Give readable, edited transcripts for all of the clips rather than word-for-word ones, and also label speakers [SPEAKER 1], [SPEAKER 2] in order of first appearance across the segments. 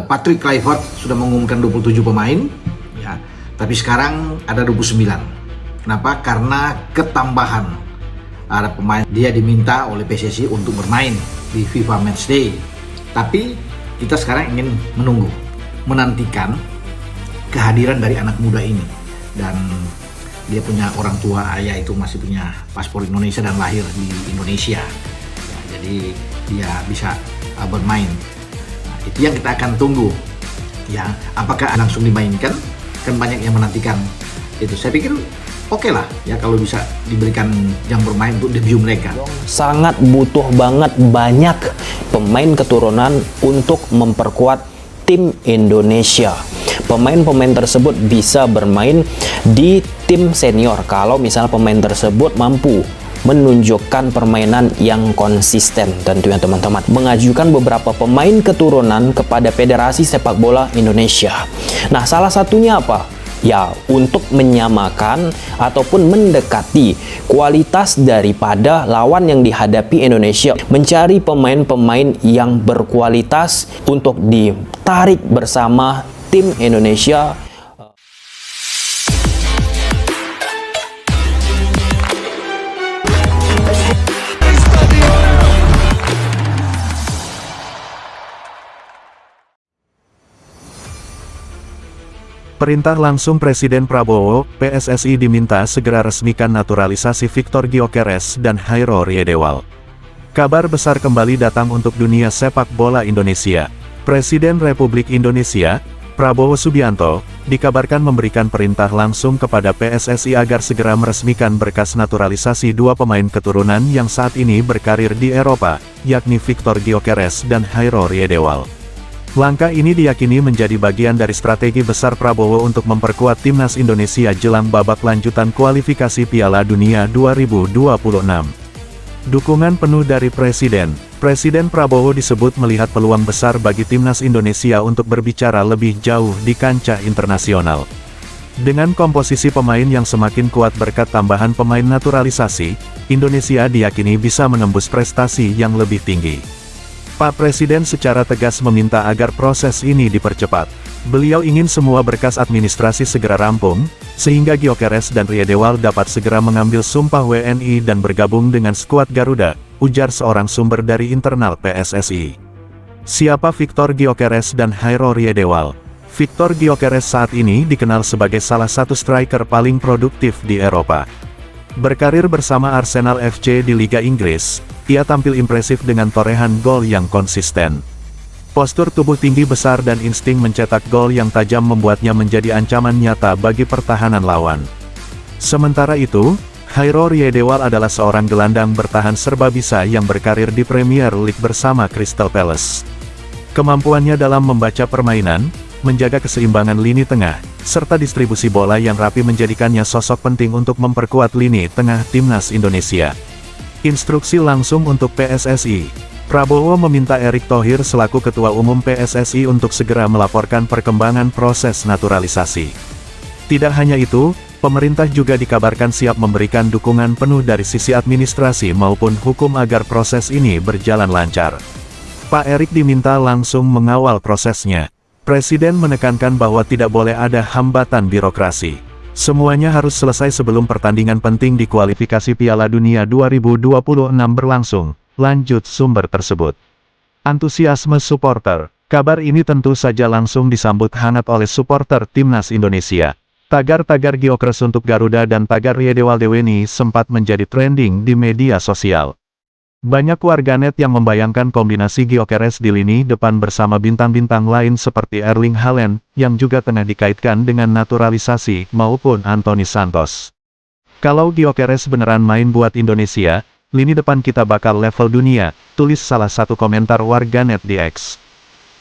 [SPEAKER 1] Patrick Kluivert sudah mengumumkan 27 pemain, ya, tapi sekarang ada 29. Kenapa? Karena ketambahan ada pemain, dia diminta oleh PSSI untuk bermain di FIFA Matchday. Tapi kita sekarang ingin menunggu, menantikan kehadiran dari anak muda ini, dan dia punya orang tua, ayah itu masih punya paspor Indonesia dan lahir di Indonesia, ya, jadi dia bisa bermain. Itu yang kita akan tunggu, ya, apakah langsung dimainkan, kan banyak yang menantikan itu. Saya pikir oke lah ya kalau bisa diberikan jam bermain untuk debut mereka.
[SPEAKER 2] Sangat butuh banget banyak pemain keturunan untuk memperkuat tim Indonesia. Pemain-pemain tersebut bisa bermain di tim senior kalau misalnya pemain tersebut mampu menunjukkan permainan yang konsisten. Tentunya teman-teman mengajukan beberapa pemain keturunan kepada Federasi Sepak Bola Indonesia. Nah, salah satunya apa? Ya, untuk menyamakan ataupun mendekati kualitas daripada lawan yang dihadapi Indonesia, mencari pemain-pemain yang berkualitas untuk ditarik bersama tim Indonesia.
[SPEAKER 3] Perintah langsung Presiden Prabowo, PSSI diminta segera resmikan naturalisasi Victor Gyökeres dan Hairo Riedewald. Kabar besar kembali datang untuk dunia sepak bola Indonesia. Presiden Republik Indonesia, Prabowo Subianto, dikabarkan memberikan perintah langsung kepada PSSI agar segera meresmikan berkas naturalisasi dua pemain keturunan yang saat ini berkarir di Eropa, yakni Victor Gyökeres dan Hairo Riedewald. Langkah ini diyakini menjadi bagian dari strategi besar Prabowo untuk memperkuat timnas Indonesia jelang babak lanjutan kualifikasi Piala Dunia 2026. Dukungan penuh dari Presiden Prabowo disebut melihat peluang besar bagi timnas Indonesia untuk berbicara lebih jauh di kancah internasional. Dengan komposisi pemain yang semakin kuat berkat tambahan pemain naturalisasi, Indonesia diyakini bisa menembus prestasi yang lebih tinggi. Pak Presiden secara tegas meminta agar proses ini dipercepat. Beliau ingin semua berkas administrasi segera rampung, sehingga Gyökeres dan Riedewald dapat segera mengambil sumpah WNI dan bergabung dengan skuad Garuda, ujar seorang sumber dari internal PSSI. Siapa Victor Gyökeres dan Hairo Riedewald? Victor Gyökeres saat ini dikenal sebagai salah satu striker paling produktif di Eropa. Berkarir bersama Arsenal FC di Liga Inggris, ia tampil impresif dengan torehan gol yang konsisten. Postur tubuh tinggi besar dan insting mencetak gol yang tajam membuatnya menjadi ancaman nyata bagi pertahanan lawan. Sementara itu, Hairo Riedewald adalah seorang gelandang bertahan serba bisa yang berkarir di Premier League bersama Crystal Palace. Kemampuannya dalam membaca permainan, menjaga keseimbangan lini tengah, serta distribusi bola yang rapi menjadikannya sosok penting untuk memperkuat lini tengah timnas Indonesia. Instruksi langsung untuk PSSI. Prabowo meminta Erick Thohir selaku Ketua Umum PSSI untuk segera melaporkan perkembangan proses naturalisasi. Tidak hanya itu, pemerintah juga dikabarkan siap memberikan dukungan penuh dari sisi administrasi maupun hukum agar proses ini berjalan lancar. Pak Erick diminta langsung mengawal prosesnya. Presiden menekankan bahwa tidak boleh ada hambatan birokrasi. Semuanya harus selesai sebelum pertandingan penting di kualifikasi Piala Dunia 2026 berlangsung, lanjut sumber tersebut. Antusiasme supporter. Kabar ini tentu saja langsung disambut hangat oleh supporter timnas Indonesia. Tagar-tagar Gyökeres untuk Garuda dan tagar Riedewald sempat menjadi trending di media sosial. Banyak warganet yang membayangkan kombinasi Gyökeres di lini depan bersama bintang-bintang lain seperti Erling Haaland, yang juga tengah dikaitkan dengan naturalisasi, maupun Anthony Santos. Kalau Gyökeres beneran main buat Indonesia, lini depan kita bakal level dunia, tulis salah satu komentar warganet di X.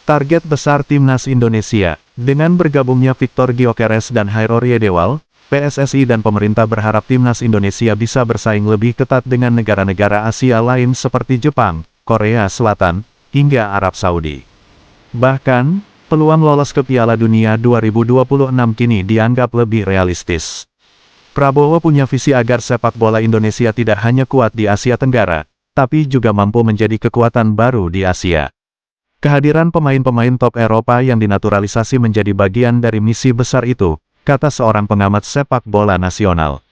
[SPEAKER 3] Target besar timnas Indonesia. Dengan bergabungnya Victor Gyökeres dan Hairo Riedewald, PSSI dan pemerintah berharap timnas Indonesia bisa bersaing lebih ketat dengan negara-negara Asia lain seperti Jepang, Korea Selatan, hingga Arab Saudi. Bahkan, peluang lolos ke Piala Dunia 2026 kini dianggap lebih realistis. Prabowo punya visi agar sepak bola Indonesia tidak hanya kuat di Asia Tenggara, tapi juga mampu menjadi kekuatan baru di Asia. Kehadiran pemain-pemain top Eropa yang dinaturalisasi menjadi bagian dari misi besar itu, kata seorang pengamat sepak bola nasional.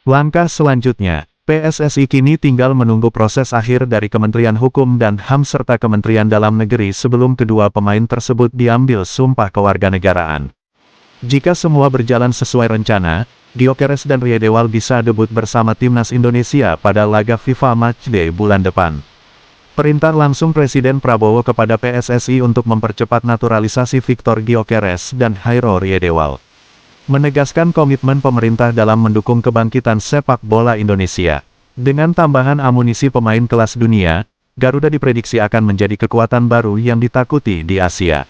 [SPEAKER 3] Langkah selanjutnya, PSSI kini tinggal menunggu proses akhir dari Kementerian Hukum dan HAM serta Kementerian Dalam Negeri sebelum kedua pemain tersebut diambil sumpah kewarganegaraan. Jika semua berjalan sesuai rencana, Gyökeres dan Riedewald bisa debut bersama timnas Indonesia pada laga FIFA Matchday bulan depan. Perintah langsung Presiden Prabowo kepada PSSI untuk mempercepat naturalisasi Viktor Gyökeres dan Hairo Riedewald, menegaskan komitmen pemerintah dalam mendukung kebangkitan sepak bola Indonesia. Dengan tambahan amunisi pemain kelas dunia, Garuda diprediksi akan menjadi kekuatan baru yang ditakuti di Asia.